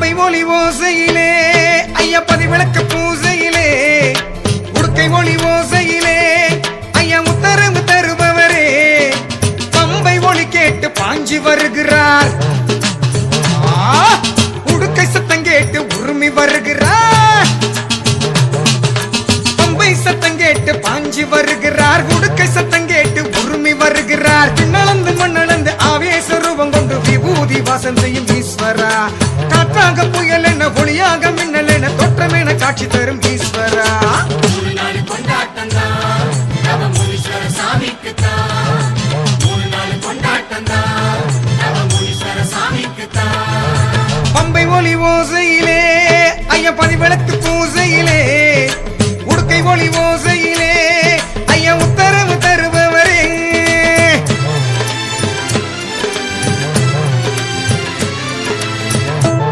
பம்பை ஒளி ஓசையிலே ஐயா பதிவிளக்கு பூசையிலே உடுக்கை ஒளி ஓசையிலே ஐயா உத்தரவு தருபவரே பம்பை ஒளி கேட்டு பாஞ்சி வருகிறார். உடுக்கை சத்தம் கேட்டு உருமி வருகிறார். பம்பை சத்தம் கேட்டு பாஞ்சி வருகிறார். உடுக்கை சத்தம் கேட்டு உருமி வருகிறார். பின்னளந்து மண்ணளந்து ஆவேச ரூபம் கொண்டு விபூதி வாசம் செய்யும் ஈஸ்வரா. காற்றாக புயல் என ஒளியாக மின்னல் என தோற்றம் என காட்சி தரும் ஈஸ்வரா. பம்பை ஒளி ஓசையிலே ஐயா பதிவிளக்கு பூசையிலே உடுக்கை ஒளி ஓசையிலே